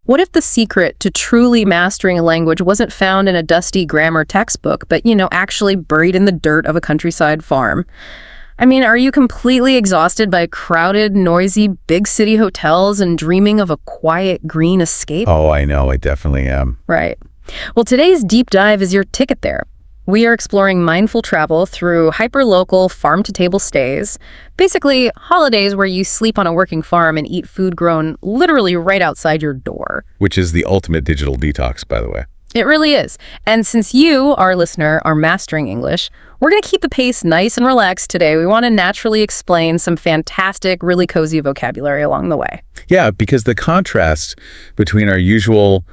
What if the secret to truly mastering a language wasn't found in a dusty grammar textbook, but, actually buried in the dirt of a countryside farm? I mean, are you completely exhausted by crowded, noisy, big city hotels and dreaming of a quiet, green escape? Oh, I know. I definitely am. Right. Well, today's deep dive is your ticket there. We are exploring mindful travel through hyper-local farm-to-table stays, basically holidays where you sleep on a working farm and eat food grown literally right outside your door. Which is the ultimate digital detox, by the way. It really is. And since you, our listener, are mastering English, we're going to keep the pace nice and relaxed today. We want to naturally explain some fantastic, really cozy vocabulary along the way. Yeah, because the contrast between our usual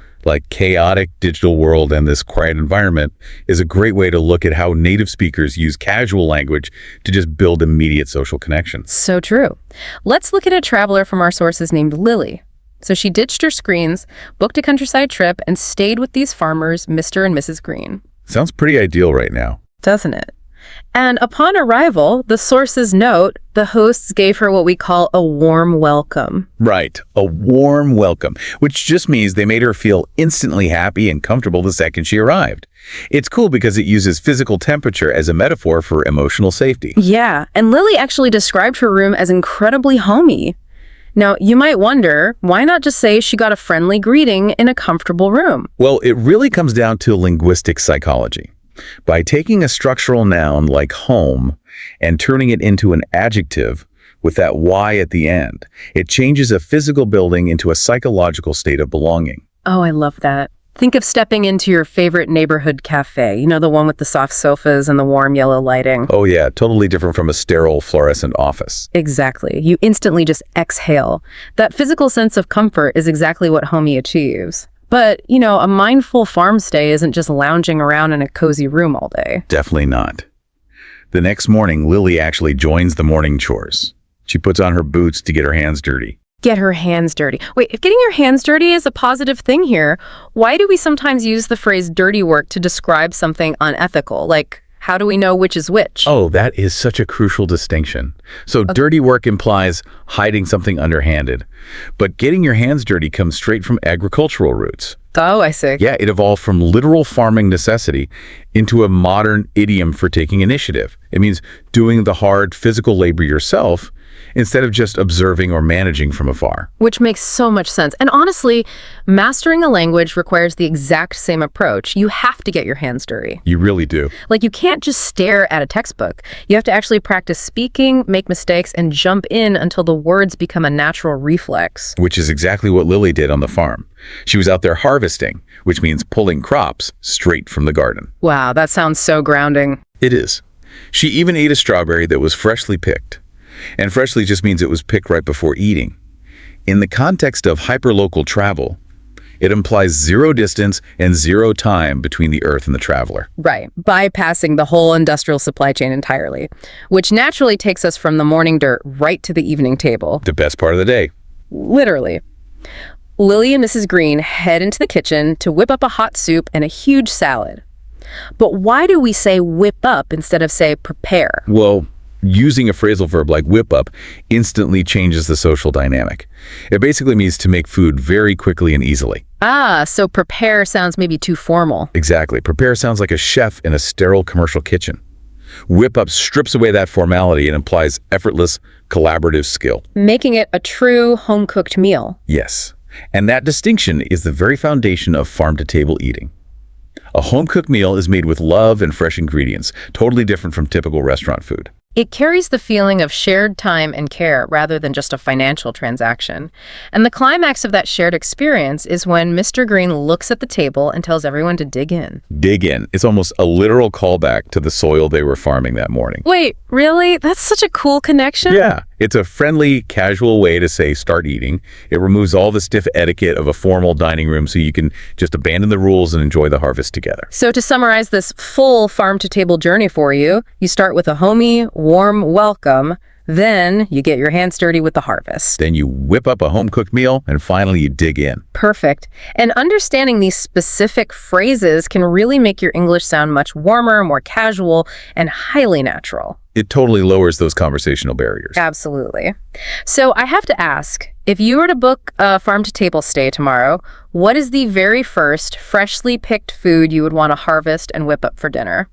chaotic digital world and this quiet environment is a great way to look at how native speakers use casual language to just build immediate social connections. So true. Let's look at a traveler from our sources named Lily. So she ditched her screens, booked a countryside trip, and stayed with these farmers, Mr. and Mrs. Green. Sounds pretty ideal right now. Doesn't it? And upon arrival, the sources note the hosts gave her what we call a warm welcome. Right, a warm welcome, which just means they made her feel instantly happy and comfortable the second she arrived. It's cool because it uses physical temperature as a metaphor for emotional safety. Yeah, and Lily actually described her room as incredibly homey. Now, you might wonder, why not just say she got a friendly greeting in a comfortable room? Well, it really comes down to linguistic psychology. By taking a structural noun like home and turning it into an adjective with that Y at the end, it changes a physical building into a psychological state of belonging. Oh, I love that. Think of stepping into your favorite neighborhood cafe, the one with the soft sofas and the warm yellow lighting. Oh yeah, totally different from a sterile fluorescent office. Exactly. You instantly just exhale. That physical sense of comfort is exactly what homey achieves. But, a mindful farm stay isn't just lounging around in a cozy room all day. Definitely not. The next morning, Lily actually joins the morning chores. She puts on her boots to get her hands dirty. Get her hands dirty. Wait, if getting your hands dirty is a positive thing here, why do we sometimes use the phrase dirty work to describe something unethical? How do we know which is which? Oh, that is such a crucial distinction. So dirty work implies hiding something underhanded. But getting your hands dirty comes straight from agricultural roots. Oh, I see. Yeah, it evolved from literal farming necessity into a modern idiom for taking initiative. It means doing the hard physical labor yourself instead of just observing or managing from afar. Which makes so much sense. And honestly, mastering a language requires the exact same approach. You have to get your hands dirty. You really do. You can't just stare at a textbook. You have to actually practice speaking, make mistakes, and jump in until the words become a natural reflex. Which is exactly what Lily did on the farm. She was out there harvesting, which means pulling crops straight from the garden. Wow, that sounds so grounding. It is. She even ate a strawberry that was freshly picked. And freshly just means it was picked right before eating. In the context of hyperlocal travel, it implies zero distance and zero time between the earth and the traveler. Right, bypassing the whole industrial supply chain entirely, which naturally takes us from the morning dirt right to the evening table. The best part of the day. Literally. Lily and Mrs. Green head into the kitchen to whip up a hot soup and a huge salad. But why do we say whip up instead of, say, prepare? Well, using a phrasal verb like whip up instantly changes the social dynamic. It basically means to make food very quickly and easily. Ah, so prepare sounds maybe too formal. Exactly. Prepare sounds like a chef in a sterile commercial kitchen. Whip up strips away that formality and implies effortless, collaborative skill. Making it a true home-cooked meal. Yes. And that distinction is the very foundation of farm-to-table eating. A home-cooked meal is made with love and fresh ingredients, totally different from typical restaurant food. It carries the feeling of shared time and care rather than just a financial transaction. And the climax of that shared experience is when Mr. Green looks at the table and tells everyone to dig in. Dig in. It's almost a literal callback to the soil they were farming that morning. Wait, really? That's such a cool connection? Yeah. It's a friendly, casual way to say start eating. It removes all the stiff etiquette of a formal dining room so you can just abandon the rules and enjoy the harvest together. So to summarize this full farm-to-table journey for you, you start with a homey, warm welcome, Then you get your hands dirty with the harvest. Then you whip up a home-cooked meal, and finally you dig in. Perfect. And understanding these specific phrases can really make your English sound much warmer, more casual, and highly natural. It totally lowers those conversational barriers. Absolutely. So I have to ask, if you were to book a farm-to-table stay tomorrow, what is the very first freshly picked food you would want to harvest and whip up for dinner?